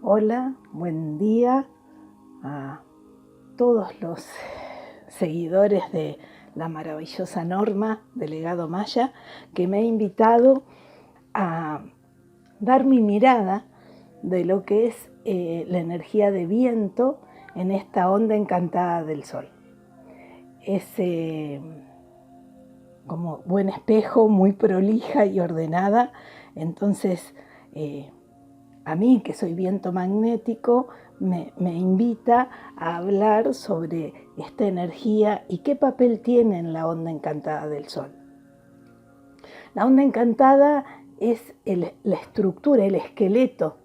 Hola, buen día a todos los seguidores de la maravillosa Norma de Legado Maya, que me ha invitado a dar mi mirada de lo que es la energía de viento en esta onda encantada del sol. Es como buen espejo, muy prolija y ordenada, entonces a mí, que soy viento magnético, me invita a hablar sobre esta energía y qué papel tiene en la onda encantada del sol. La onda encantada es la estructura, el esqueleto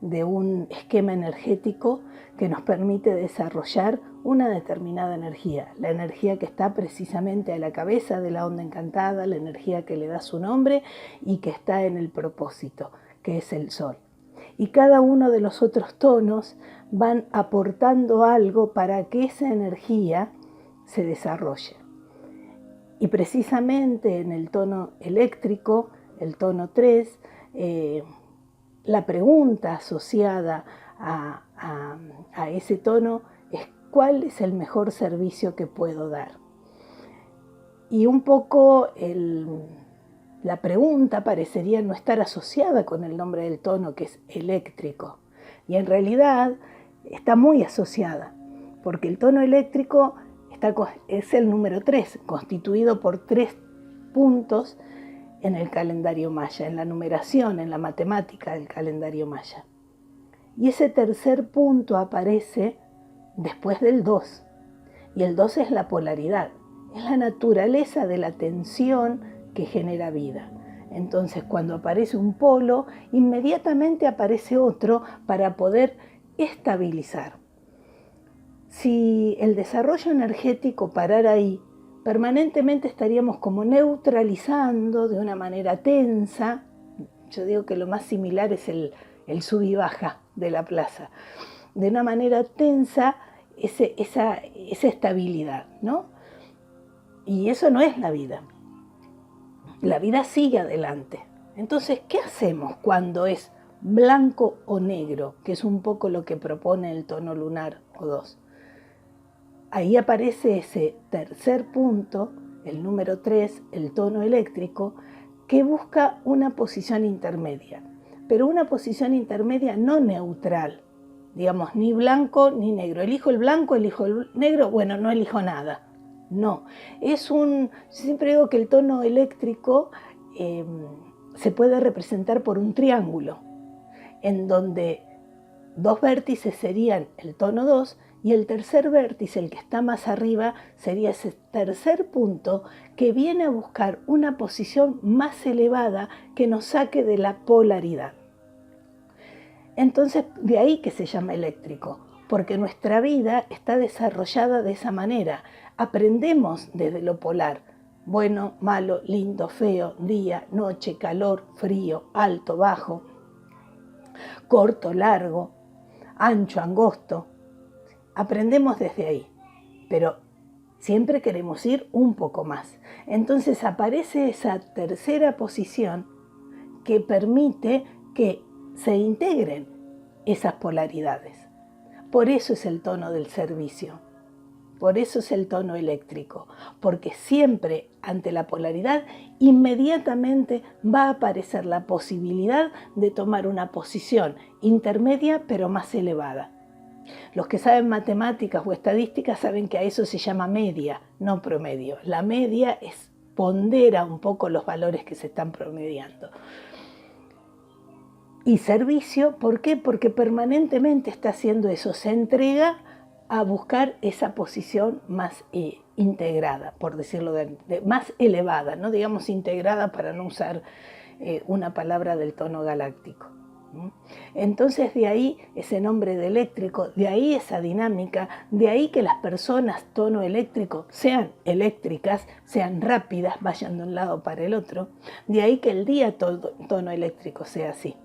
de un esquema energético que nos permite desarrollar una determinada energía, la energía que está precisamente a la cabeza de la onda encantada, la energía que le da su nombre y que está en el propósito, que es el sol. Y cada uno de los otros tonos van aportando algo para que esa energía se desarrolle. Y precisamente en el tono eléctrico, el tono 3, la pregunta asociada a ese tono es ¿cuál es el mejor servicio que puedo dar? Y un poco la pregunta parecería no estar asociada con el nombre del tono, que es eléctrico. Y en realidad está muy asociada, porque el tono eléctrico es el número 3, constituido por 3 puntos en el calendario maya, en la numeración, en la matemática del calendario maya. Y ese tercer punto aparece después del 2. Y el 2 es la polaridad, es la naturaleza de la tensión que genera vida. Entonces, cuando aparece un polo, inmediatamente aparece otro para poder estabilizar. Si el desarrollo energético parara ahí, permanentemente estaríamos como neutralizando de una manera tensa. Yo digo que lo más similar es el sub y baja de la plaza. De una manera tensa esa estabilidad, ¿no? Y eso no es la vida. La vida sigue adelante. Entonces, ¿qué hacemos cuando es blanco o negro? Que es un poco lo que propone el tono lunar o 2. Ahí aparece ese tercer punto, el número 3, el tono eléctrico, que busca una posición intermedia, pero una posición intermedia no neutral, digamos, ni blanco ni negro. Elijo el blanco, elijo el negro, bueno, no elijo nada. No, siempre digo que el tono eléctrico se puede representar por un triángulo, en donde 2 vértices serían el tono 2 y el tercer vértice, el que está más arriba, sería ese tercer punto que viene a buscar una posición más elevada que nos saque de la polaridad. Entonces, de ahí que se llama eléctrico, porque nuestra vida está desarrollada de esa manera. Aprendemos desde lo polar, bueno, malo, lindo, feo, día, noche, calor, frío, alto, bajo, corto, largo, ancho, angosto. Aprendemos desde ahí, pero siempre queremos ir un poco más. Entonces aparece esa tercera posición que permite que se integren esas polaridades. Por eso es el tono del servicio, por eso es el tono eléctrico, porque siempre ante la polaridad inmediatamente va a aparecer la posibilidad de tomar una posición intermedia pero más elevada. Los que saben matemáticas o estadísticas saben que a eso se llama media, no promedio. La media pondera un poco los valores que se están promediando. Y servicio, ¿por qué? Porque permanentemente está haciendo eso, se entrega a buscar esa posición más integrada, por decirlo más elevada, no digamos integrada para no usar una palabra del tono galáctico. Entonces de ahí ese nombre de eléctrico, de ahí esa dinámica, de ahí que las personas tono eléctrico sean eléctricas, sean rápidas, vayan de un lado para el otro, de ahí que el día tono eléctrico sea así.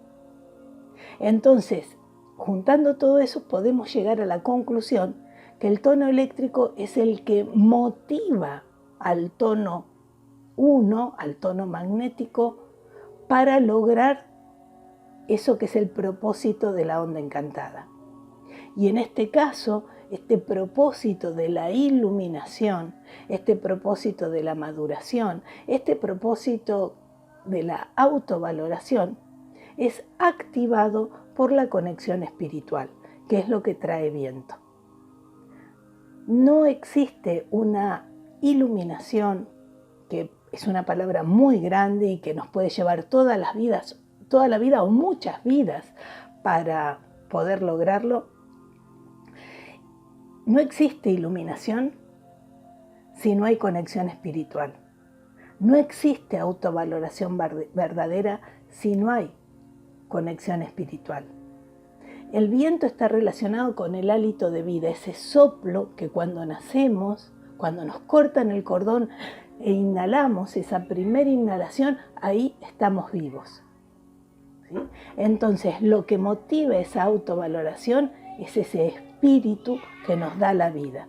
Entonces, juntando todo eso, podemos llegar a la conclusión que el tono eléctrico es el que motiva al tono 1, al tono magnético, para lograr eso que es el propósito de la onda encantada. Y en este caso, este propósito de la iluminación, este propósito de la maduración, este propósito de la autovaloración, es activado por la conexión espiritual, que es lo que trae viento. No existe una iluminación, que es una palabra muy grande y que nos puede llevar toda la vida o muchas vidas para poder lograrlo. No existe iluminación si no hay conexión espiritual. No existe autovaloración verdadera si no hay conexión espiritual. El viento está relacionado con el hálito de vida, ese soplo que cuando nacemos, cuando nos cortan el cordón e inhalamos, esa primera inhalación, ahí estamos vivos. ¿Sí? Entonces, lo que motiva esa autovaloración es ese espíritu que nos da la vida.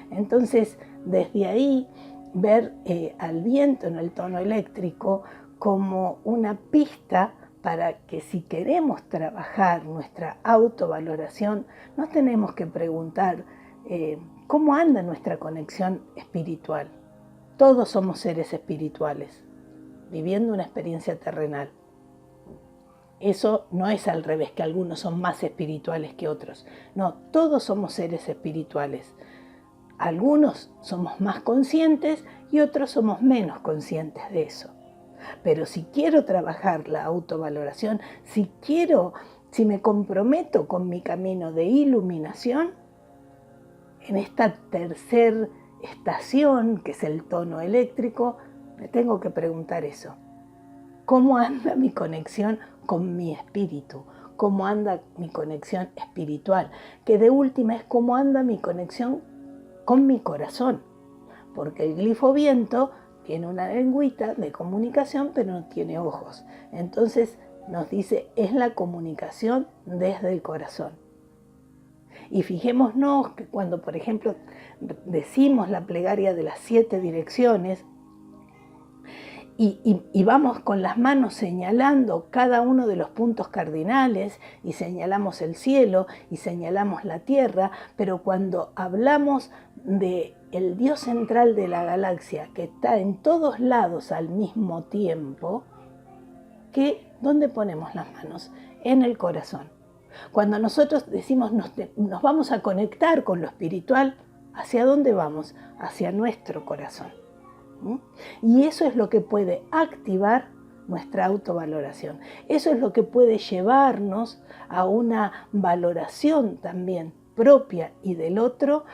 Entonces, desde ahí, ver al viento en el tono eléctrico como una pista para que si queremos trabajar nuestra autovaloración, nos tenemos que preguntar cómo anda nuestra conexión espiritual. Todos somos seres espirituales, viviendo una experiencia terrenal. Eso no es al revés, que algunos son más espirituales que otros. No, todos somos seres espirituales. Algunos somos más conscientes y otros somos menos conscientes de eso. Pero si quiero trabajar la autovaloración, si me comprometo con mi camino de iluminación, en esta tercera estación, que es el tono eléctrico, me tengo que preguntar eso. ¿Cómo anda mi conexión con mi espíritu? ¿Cómo anda mi conexión espiritual? Que de última es cómo anda mi conexión con mi corazón. Porque el glifo viento tiene una lengüita de comunicación, pero no tiene ojos. Entonces nos dice, es la comunicación desde el corazón. Y fijémonos que cuando, por ejemplo, decimos la plegaria de las 7 direcciones, y vamos con las manos señalando cada uno de los puntos cardinales, y señalamos el cielo, y señalamos la tierra, pero cuando hablamos del Dios central de la galaxia, que está en todos lados al mismo tiempo, ¿dónde ponemos las manos? En el corazón. Cuando nosotros decimos nos vamos a conectar con lo espiritual, ¿hacia dónde vamos? Hacia nuestro corazón. Y eso es lo que puede activar nuestra autovaloración. Eso es lo que puede llevarnos a una valoración también propia y del otro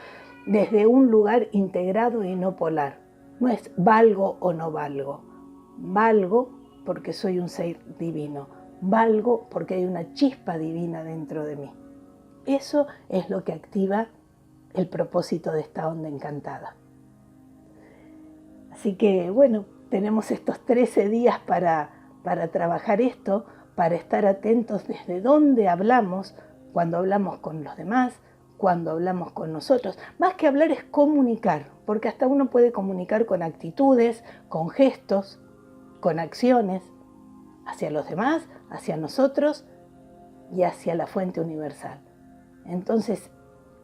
desde un lugar integrado y no polar. No es valgo o no valgo. Valgo porque soy un ser divino. Valgo porque hay una chispa divina dentro de mí. Eso es lo que activa el propósito de esta onda encantada. Así que, bueno, tenemos estos 13 días para trabajar esto, para estar atentos desde dónde hablamos, cuando hablamos con los demás, cuando hablamos con nosotros. Más que hablar es comunicar, porque hasta uno puede comunicar con actitudes, con gestos, con acciones, hacia los demás, hacia nosotros y hacia la fuente universal. Entonces,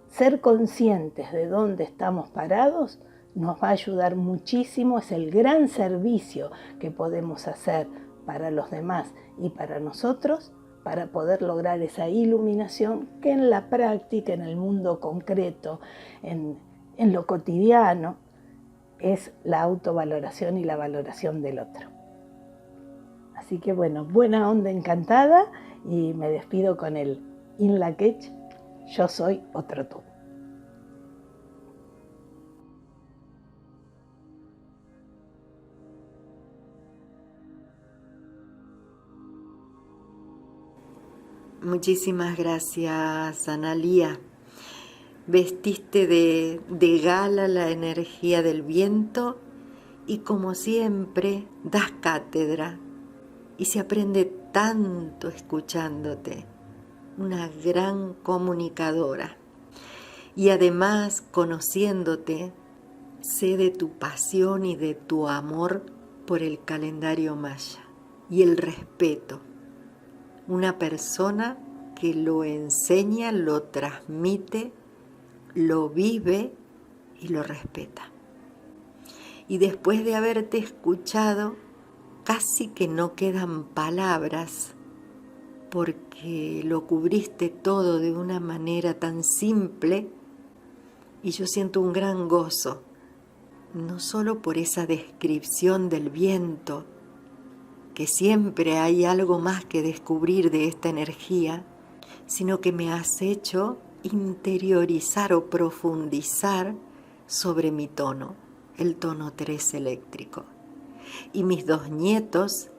ser conscientes de dónde estamos parados nos va a ayudar muchísimo, es el gran servicio que podemos hacer para los demás y para nosotros, para poder lograr esa iluminación que en la práctica, en el mundo concreto, en lo cotidiano, es la autovaloración y la valoración del otro. Así que bueno, buena onda encantada, y me despido con el In Lak'ech, yo soy otro tú. Muchísimas gracias, Analía. Vestiste de gala la energía del viento y como siempre das cátedra y se aprende tanto escuchándote. Una gran comunicadora. Y además, conociéndote, sé de tu pasión y de tu amor por el calendario maya y el respeto una persona que lo enseña, lo transmite, lo vive y lo respeta. Y después de haberte escuchado, casi que no quedan palabras, porque lo cubriste todo de una manera tan simple, y yo siento un gran gozo, no solo por esa descripción del viento, que siempre hay algo más que descubrir de esta energía, sino que me has hecho interiorizar o profundizar sobre mi tono, el tono 3 eléctrico. Y mis dos nietos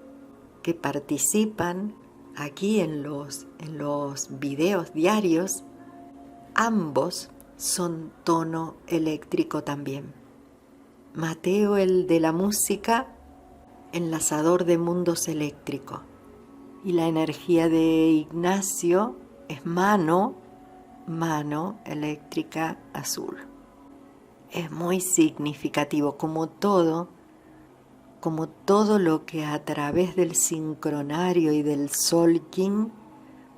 que participan aquí en los videos diarios, ambos son tono eléctrico también. Mateo, el de la música, enlazador de mundos eléctrico. Y la energía de Ignacio es mano eléctrica azul. Es muy significativo, como todo lo que a través del sincronario y del Solking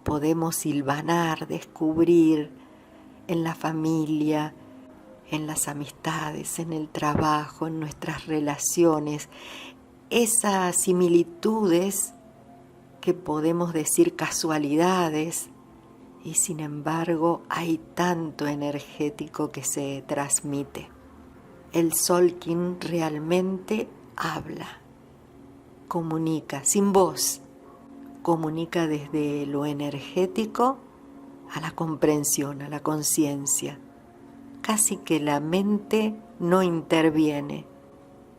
podemos hilvanar, descubrir en la familia, en las amistades, en el trabajo, en nuestras relaciones, esas similitudes que podemos decir casualidades, y sin embargo hay tanto energético que se transmite. El Solking realmente habla, comunica, sin voz, comunica desde lo energético a la comprensión, a la conciencia. Casi que la mente no interviene.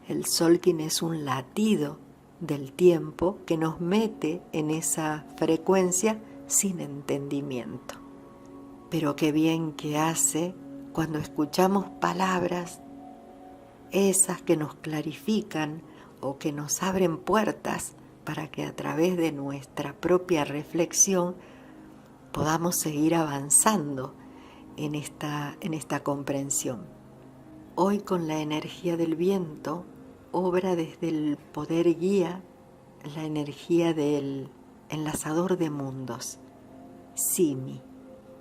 El Solking es un latido del tiempo que nos mete en esa frecuencia sin entendimiento. Pero qué bien que hace cuando escuchamos palabras, esas que nos clarifican o que nos abren puertas para que a través de nuestra propia reflexión podamos seguir avanzando en esta comprensión. Hoy, con la energía del viento, obra desde el poder guía la energía del enlazador de mundos, Simi,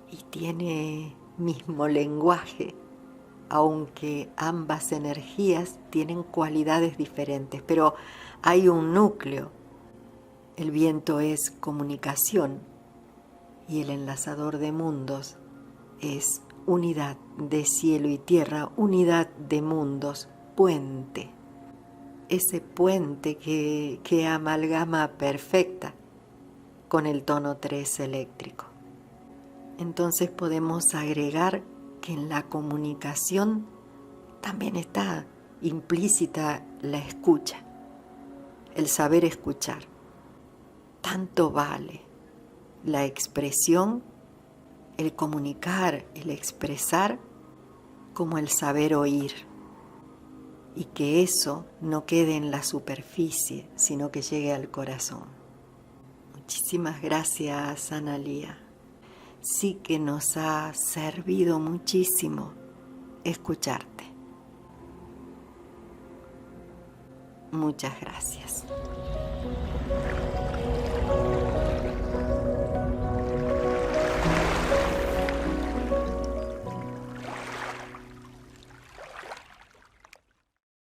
y tiene mismo lenguaje, aunque ambas energías tienen cualidades diferentes, pero hay un núcleo. El viento es comunicación y el enlazador de mundos es unidad de cielo y tierra, unidad de mundos, puente. Ese puente que amalgama perfecta con el tono 3 eléctrico. Entonces podemos agregar que en la comunicación también está implícita la escucha, el saber escuchar. Tanto vale la expresión, el comunicar, el expresar, como el saber oír. Y que eso no quede en la superficie, sino que llegue al corazón. Muchísimas gracias, Analía. Sí que nos ha servido muchísimo escucharte. Muchas gracias.